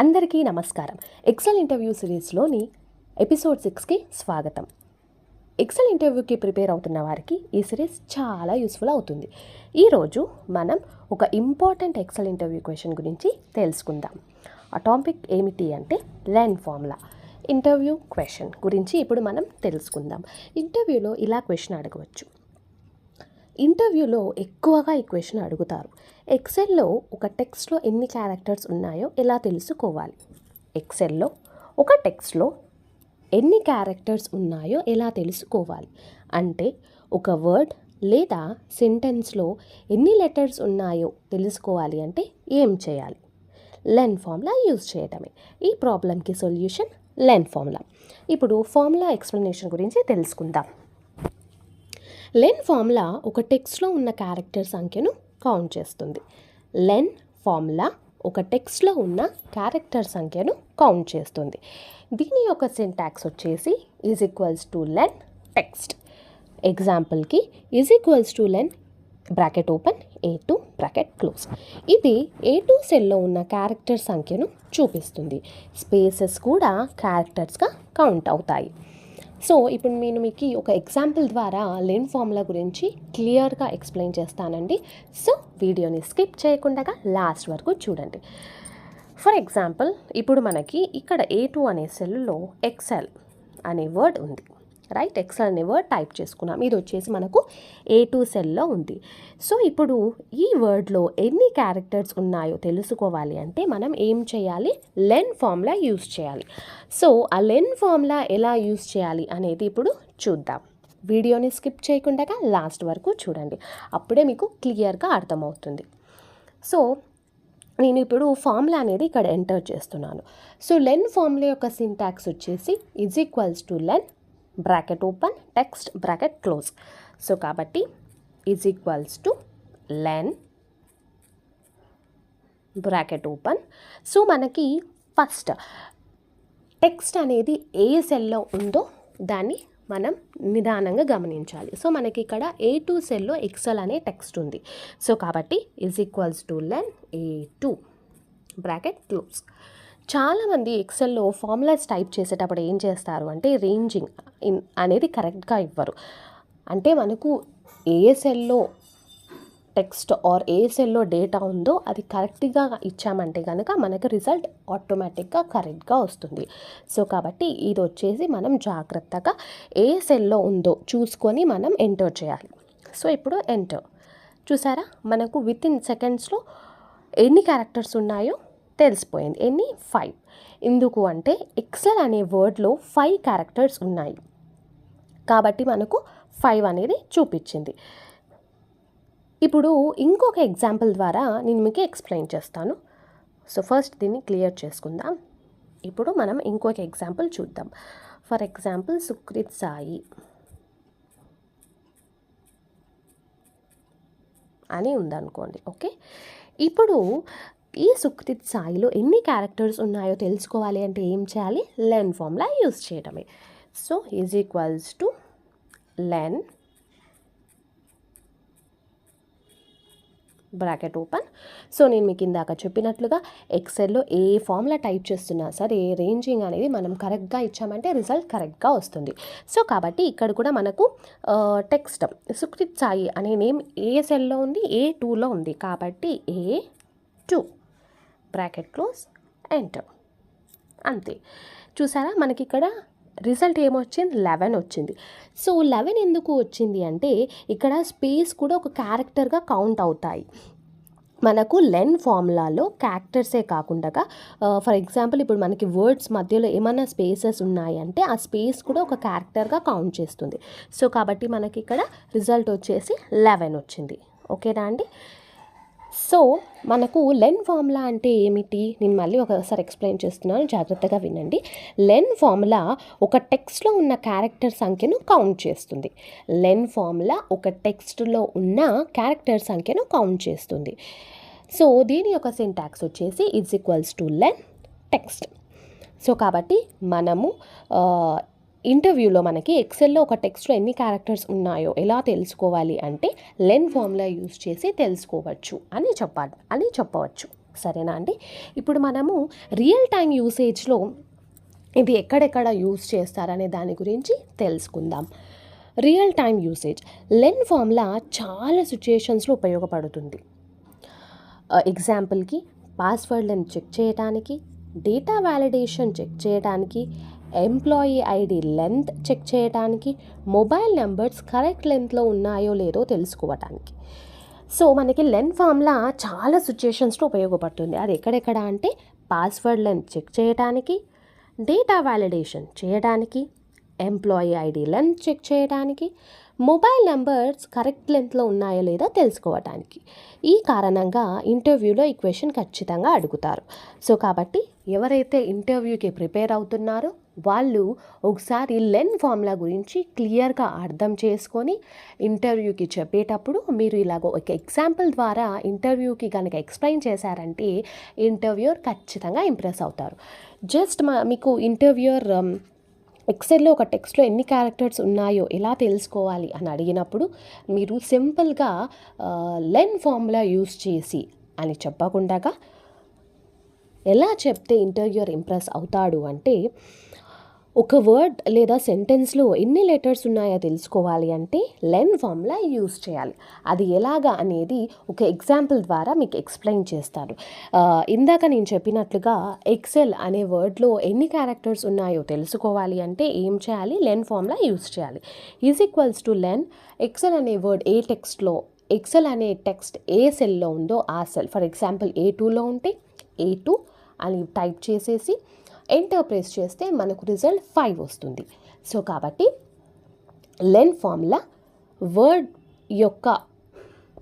అందరికీ నమస్కారం. XL interview సిరీస్లోని episode 6కి స్వాగతం. ఎక్సెల్ ఇంటర్వ్యూకి ప్రిపేర్ అవుతున్న వారికి ఈ సిరీస్ చాలా యూస్ఫుల్ అవుతుంది. ఈరోజు మనం ఒక ఇంపార్టెంట్ ఎక్సెల్ ఇంటర్వ్యూ క్వశ్చన్ గురించి తెలుసుకుందాం. ఆ టాపిక్ ఏమిటి అంటే లెన్ ఫార్ములా. ఇంటర్వ్యూ క్వశ్చన్ గురించి ఇప్పుడు మనం తెలుసుకుందాం. ఇంటర్వ్యూలో ఇలా క్వశ్చన్ అడగవచ్చు. ఇంటర్వ్యూలో ఎక్కువగా ఈ క్వశ్చన్ అడుగుతారు. ఎక్సెల్లో ఒక టెక్స్ట్లో ఎన్ని క్యారెక్టర్స్ ఉన్నాయో ఎలా తెలుసుకోవాలి? ఎక్సెల్లో ఒక టెక్స్ట్లో ఎన్ని క్యారెక్టర్స్ ఉన్నాయో ఎలా తెలుసుకోవాలి అంటే ఒక వర్డ్ లేదా సెంటెన్స్లో ఎన్ని లెటర్స్ ఉన్నాయో తెలుసుకోవాలి అంటే ఏం చేయాలి? లెన్ ఫార్ములా యూజ్ చేయటమే. ఈ ప్రాబ్లంకి సొల్యూషన్ లెన్ ఫార్ములా. ఇప్పుడు ఫార్ములా ఎక్స్ప్లెనేషన్ గురించి తెలుసుకుందాం. లెన్ ఫార్ములా ఒక టెక్స్ట్లో ఉన్న క్యారెక్టర్ సంఖ్యను కౌంట్ చేస్తుంది. లెన్ ఫార్ములా ఒక టెక్స్ట్లో ఉన్న క్యారెక్టర్ సంఖ్యను కౌంట్ చేస్తుంది. దీని యొక్క సింటాక్స్ వచ్చేసి is equals to len text. ఎగ్జాంపుల్కి is equals to len bracket open A2 bracket close. ఇది A2 సెల్లో ఉన్న క్యారెక్టర్ సంఖ్యను చూపిస్తుంది. స్పేసెస్ కూడా క్యారెక్టర్స్గా కౌంట్ అవుతాయి. సో ఇప్పుడు నేను మీకు ఒక ఎగ్జాంపుల్ ద్వారా లెన్ ఫార్ములా గురించి క్లియర్గా ఎక్స్ప్లెయిన్ చేస్తానండి. సో వీడియోని స్కిప్ చేయకుండా లాస్ట్ వరకు చూడండి. ఫర్ ఎగ్జాంపుల్ ఇప్పుడు మనకి ఇక్కడ A2 అనే సెల్లో ఎక్సెల్ అనే వర్డ్ ఉంది. రైట్, ఎక్సెల్ అనే వర్డ్ టైప్ చేసుకున్నాం. ఇది వచ్చేసి మనకు A2 సెల్లో ఉంది. సో ఇప్పుడు ఈ వర్డ్లో ఎన్ని క్యారెక్టర్స్ ఉన్నాయో తెలుసుకోవాలి అంటే మనం ఏం చేయాలి? లెన్ ఫార్ములా యూజ్ చేయాలి. సో ఆ లెన్ ఫార్ములా ఎలా యూజ్ చేయాలి అనేది ఇప్పుడు చూద్దాం. వీడియోని స్కిప్ చేయకుండా లాస్ట్ వరకు చూడండి. అప్పుడే మీకు క్లియర్గా అర్థమవుతుంది. సో నేను ఇప్పుడు ఫార్ములా అనేది ఇక్కడ ఎంటర్ చేస్తున్నాను. సో లెన్ ఫార్ములా యొక్క సింటాక్స్ వచ్చేసి is equals to len bracket open text bracket close. So కాబట్టి is equals to len bracket open. So మనకి ఫస్ట్ టెక్స్ట్ అనేది ఏ సెల్లో ఉందో దాన్ని మనం నిదానంగా గమనించాలి. సో మనకి ఇక్కడ A2 సెల్లో ఎక్సెల్ అనే టెక్స్ట్ ఉంది. సో కాబట్టి is equals to len A2 bracket close. చాలామంది ఎక్సెల్లో ఫార్ములాస్ టైప్ చేసేటప్పుడు ఏం చేస్తారు అంటే రేంజింగ్ అనేది కరెక్ట్గా ఇవ్వరు. అంటే మనకు ఏ సెల్లో టెక్స్ట్ ఆర్ ఏ సెల్లో డేటా ఉందో అది కరెక్ట్గా ఇచ్చామంటే కనుక మనకు రిజల్ట్ ఆటోమేటిక్గా కరెక్ట్గా వస్తుంది. సో కాబట్టి ఇది వచ్చేసి మనం జాగ్రత్తగా ఏ సెల్లో ఉందో చూసుకొని మనం ఎంటర్ చేయాలి. సో ఇప్పుడు ఎంటర్ చూసారా, మనకు విత్ ఇన్ సెకండ్స్లో ఎన్ని క్యారెక్టర్స్ ఉన్నాయో తెలిసిపోయింది. ఎన్ని? 5. ఎందుకు అంటే ఎక్సెల్ అనే వర్డ్లో 5 క్యారెక్టర్స్ ఉన్నాయి కాబట్టి మనకు 5 అనేది చూపించింది. ఇప్పుడు ఇంకొక ఎగ్జాంపుల్ ద్వారా నేను మీకు ఎక్స్ప్లెయిన్ చేస్తాను. సో ఫస్ట్ దీన్ని క్లియర్ చేసుకుందాం. ఇప్పుడు మనం ఇంకొక ఎగ్జాంపుల్ చూద్దాం. ఫర్ ఎగ్జాంపుల్ సుక్రిత్ సాయి అని ఉందనుకోండి. ఓకే, ఇప్పుడు ఈ సుక్రిత్ సాయిలో ఎన్ని క్యారెక్టర్స్ ఉన్నాయో తెలుసుకోవాలి అంటే ఏం చేయాలి? లెన్ ఫార్ములా యూజ్ చేయడమే. So is equals to len bracket open. So నేను మీకు ఇందాక చెప్పినట్లుగా ఎక్సెల్లో ఏ ఫార్ములా టైప్ చేస్తున్నా సరే రేంజింగ్ అనేది మనం కరెక్ట్గా ఇచ్చామంటే రిజల్ట్ కరెక్ట్గా వస్తుంది. సో కాబట్టి ఇక్కడ కూడా మనకు టెక్స్ట్ సుక్రిత్ సాయి అనే నేమ్ ఏ సెల్లో ఉంది? A2లో ఉంది కాబట్టి A2 బ్రాకెట్ క్లోజ్ ఎంటర్. అంతే. చూసారా, మనకి ఇక్కడ రిజల్ట్ ఏమొచ్చింది? 11 వచ్చింది. సో 11 ఎందుకు వచ్చింది అంటే ఇక్కడ స్పేస్ కూడా ఒక క్యారెక్టర్గా కౌంట్ అవుతాయి. మనకు లెన్ ఫార్ములాలో క్యారెక్టర్సే కాకుండా ఫర్ ఎగ్జాంపుల్ ఇప్పుడు మనకి వర్డ్స్ మధ్యలో ఏమైనా స్పేసెస్ ఉన్నాయంటే ఆ స్పేస్ కూడా ఒక క్యారెక్టర్గా కౌంట్ చేస్తుంది. సో కాబట్టి మనకి ఇక్కడ రిజల్ట్ వచ్చేసి 11 వచ్చింది. ఓకేనా అండి? సో మనకు లెన్ ఫార్ములా అంటే ఏమిటి? నేను మళ్ళీ ఒకసారి ఎక్స్ప్లెయిన్ చేస్తున్నాను, జాగ్రత్తగా వినండి. లెన్ ఫార్ములా ఒక టెక్స్ట్లో ఉన్న క్యారెక్టర్ సంఖ్యను కౌంట్ చేస్తుంది. లెన్ ఫార్ములా ఒక టెక్స్ట్లో ఉన్న క్యారెక్టర్ సంఖ్యను కౌంట్ చేస్తుంది. సో దీని యొక్క సింటాక్స్ వచ్చేసి is equals to len text. So కాబట్టి మనము ఇంటర్వ్యూలో మనకి ఎక్సెల్లో ఒక టెక్స్ట్లో ఎన్ని క్యారెక్టర్స్ ఉన్నాయో ఎలా తెలుసుకోవాలి అంటే లెన్ ఫార్ములా యూజ్ చేసి తెలుసుకోవచ్చు అని చెప్పవచ్చు. సరేనా అండి. ఇప్పుడు మనము రియల్ టైం యూసేజ్లో ఇది ఎక్కడెక్కడ యూస్ చేస్తారనే దాని గురించి తెలుసుకుందాం. రియల్ టైం యూసేజ్ లెన్ ఫార్ములా చాలా సిచ్యుయేషన్స్లో ఉపయోగపడుతుంది. ఎగ్జాంపుల్కి పాస్వర్డ్లను చెక్ చేయడానికి, డేటా వ్యాలిడేషన్ చెక్ చేయడానికి, ఎంప్లాయీ ఐడి లెంత్ చెక్ చేయడానికి, మొబైల్ నెంబర్స్ కరెక్ట్ లెంత్లో ఉన్నాయో లేదో తెలుసుకోవడానికి. సో మనకి లెన్ ఫార్ములా చాలా సిచ్యుయేషన్స్లో ఉపయోగపడుతుంది. అది ఎక్కడెక్కడ అంటే పాస్వర్డ్ లెంత్ చెక్ చేయడానికి, డేటా వ్యాలిడేషన్ చేయడానికి, ఎంప్లాయీ ఐడి లెంత్ చెక్ చేయడానికి, మొబైల్ నెంబర్స్ కరెక్ట్ లెంత్లో ఉన్నాయో లేదా తెలుసుకోవడానికి. ఈ కారణంగా ఇంటర్వ్యూలో ఈ క్వశ్చన్ ఖచ్చితంగా అడుగుతారు. సో కాబట్టి ఎవరైతే ఇంటర్వ్యూకి ప్రిపేర్ అవుతున్నారో వాళ్ళు ఒకసారి లెన్ ఫార్ములా గురించి క్లియర్గా అర్థం చేసుకొని ఇంటర్వ్యూకి చెప్పేటప్పుడు మీరు ఇలాగ ఒక ఎగ్జాంపుల్ ద్వారా ఇంటర్వ్యూకి కనుక ఎక్స్ప్లెయిన్ చేశారంటే ఇంటర్వ్యూర్ ఖచ్చితంగా ఇంప్రెస్ అవుతారు. జస్ట్ మీకు ఇంటర్వ్యూర్ ఎక్సెల్లో ఒక టెక్స్ట్లో ఎన్ని క్యారెక్టర్స్ ఉన్నాయో ఎలా తెలుసుకోవాలి అని అడిగినప్పుడు మీరు సింపుల్గా లెన్ ఫార్ములా యూస్ చేసి అని చెప్పకుండా ఎలా చెప్తే ఇంటర్వ్యూర్ ఇంప్రెస్ అవుతాడు అంటే, ఒక వర్డ్ లేదా సెంటెన్స్లో ఎన్ని లెటర్స్ ఉన్నాయో తెలుసుకోవాలి అంటే లెన్ ఫార్ములా యూస్ చేయాలి. అది ఎలాగా అనేది ఒక ఎగ్జాంపుల్ ద్వారా మీకు ఎక్స్ప్లెయిన్ చేస్తాను. ఇందాక నేను చెప్పినట్లుగా ఎక్సెల్ అనే వర్డ్లో ఎన్ని క్యారెక్టర్స్ ఉన్నాయో తెలుసుకోవాలి అంటే ఏం చేయాలి, లెన్ ఫార్ములా యూస్ చేయాలి. ఈజ్ ఈక్వల్స్ టు లెన్ ఎక్సెల్ అనే వర్డ్ ఏ టెక్స్ట్లో, ఎక్సెల్ అనే టెక్స్ట్ ఏ సెల్లో ఉందో ఆ సెల్, ఫర్ ఎగ్జాంపుల్ A2లో ఉంటే A2 అని టైప్ చేసేసి ఎంటర్ ప్రెస్ చేస్తే మనకు రిజల్ట్ 5 వస్తుంది. సో కాబట్టి లెన్ ఫార్ములా వర్డ్ యొక్క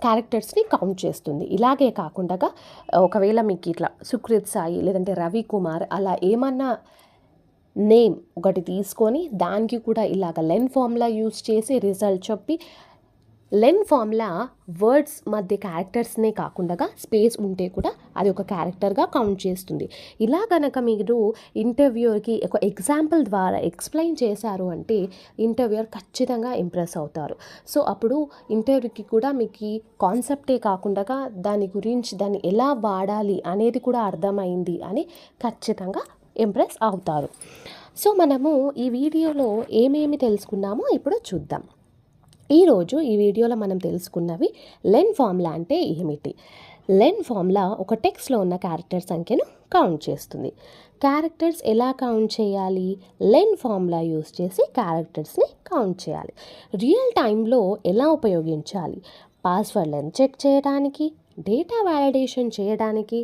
క్యారెక్టర్స్ని కౌంట్ చేస్తుంది. ఇలాగే కాకుండా ఒకవేళ మీకు ఇట్లా సుకృత్ సాయి లేదంటే రవి కుమార్ అలా ఏమన్నా నేమ్ ఒకటి తీసుకొని దానికి కూడా ఇలాగ లెన్ ఫార్ములా యూస్ చేసి రిజల్ట్ చెప్పి, లెన్ ఫార్ములా వర్డ్స్ మధ్య క్యారెక్టర్స్నే కాకుండా స్పేస్ ఉంటే కూడా అది ఒక క్యారెక్టర్గా కౌంట్ చేస్తుంది. ఇలా కనుక మీరు ఇంటర్వ్యూర్కి ఒక ఎగ్జాంపుల్ ద్వారా ఎక్స్ప్లెయిన్ చేశారు అంటే ఇంటర్వ్యూర్ ఖచ్చితంగా ఇంప్రెస్ అవుతారు. సో అప్పుడు ఇంటర్వ్యూకి కూడా మీకు కాన్సెప్టే కాకుండా దాని గురించి దాన్ని ఎలా వాడాలి అనేది కూడా అర్థమైంది అని ఖచ్చితంగా ఇంప్రెస్ అవుతారు. సో మనము ఈ వీడియోలో ఏమేమి తెలుసుకున్నామో ఇప్పుడు చూద్దాం. ఈరోజు ఈ వీడియోలో మనం తెలుసుకున్నవి లెన్ ఫార్ములా అంటే ఏమిటి. లెన్ ఫార్ములా ఒక టెక్స్ట్లో ఉన్న క్యారెక్టర్ సంఖ్యను కౌంట్ చేస్తుంది. క్యారెక్టర్స్ ఎలా కౌంట్ చేయాలి, లెన్ ఫార్ములా యూస్ చేసి క్యారెక్టర్స్ని కౌంట్ చేయాలి. రియల్ టైంలో ఎలా ఉపయోగించాలి, పాస్వర్డ్ లెంత్ చెక్ చేయడానికి, డేటా వ్యాలిడేషన్ చేయడానికి,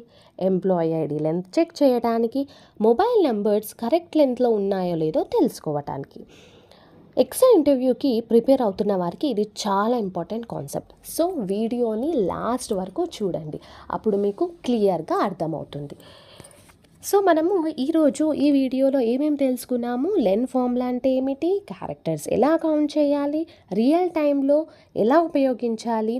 ఎంప్లాయీ ఐడి లెంత్ చెక్ చేయడానికి, మొబైల్ నెంబర్స్ కరెక్ట్ లెంత్లో ఉన్నాయో లేదో తెలుసుకోవటానికి. ఎక్సెల్ ఇంటర్వ్యూకి ప్రిపేర్ అవుతున్న వారికి ఇది చాలా ఇంపార్టెంట్ కాన్సెప్ట్. సో వీడియోని లాస్ట్ వరకు చూడండి, అప్పుడు మీకు క్లియర్గా అర్థమవుతుంది. సో మనము ఈరోజు ఈ వీడియోలో ఏమేమి తెలుసుకున్నాము, లెన్ ఫార్ములా అంటే ఏమిటి, క్యారెక్టర్స్ ఎలా కౌంట్ చేయాలి, రియల్ టైంలో ఎలా ఉపయోగించాలి,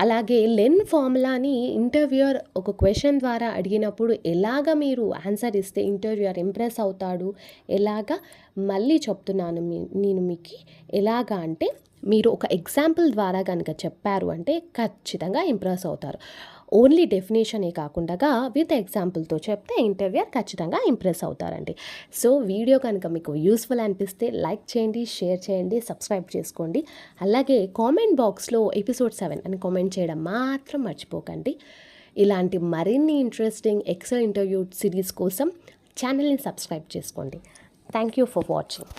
అలాగే లెన్ ఫార్ములాని ఇంటర్వ్యూయర్ ఒక క్వశ్చన్ ద్వారా అడిగినప్పుడు ఎలాగ మీరు ఆన్సర్ ఇస్తే ఇంటర్వ్యూయర్ ఇంప్రెస్ అవుతాడు, ఎలాగా మళ్ళీ చెప్తున్నాను నేను మీకు ఎలాగా అంటే మీరు ఒక ఎగ్జాంపుల్ ద్వారా కనుక చెప్పారు అంటే ఖచ్చితంగా ఇంప్రెస్ అవుతారు. ఓన్లీ డెఫినేషనే కాకుండా విత్ ఎగ్జాంపుల్తో చెప్తే ఇంటర్వ్యూయర్ ఖచ్చితంగా ఇంప్రెస్ అవుతారండి. సో వీడియో కనుక మీకు యూస్ఫుల్ అనిపిస్తే లైక్ చేయండి, షేర్ చేయండి, సబ్స్క్రైబ్ చేసుకోండి. అలాగే కామెంట్ బాక్స్లో ఎపిసోడ్ 7 అని కామెంట్ చేయడం మాత్రం మర్చిపోకండి. ఇలాంటి మరిన్ని ఇంట్రెస్టింగ్ ఎక్సెల్ ఇంటర్వ్యూ సిరీస్ కోసం ఛానల్ని సబ్స్క్రైబ్ చేసుకోండి. Thank you for watching.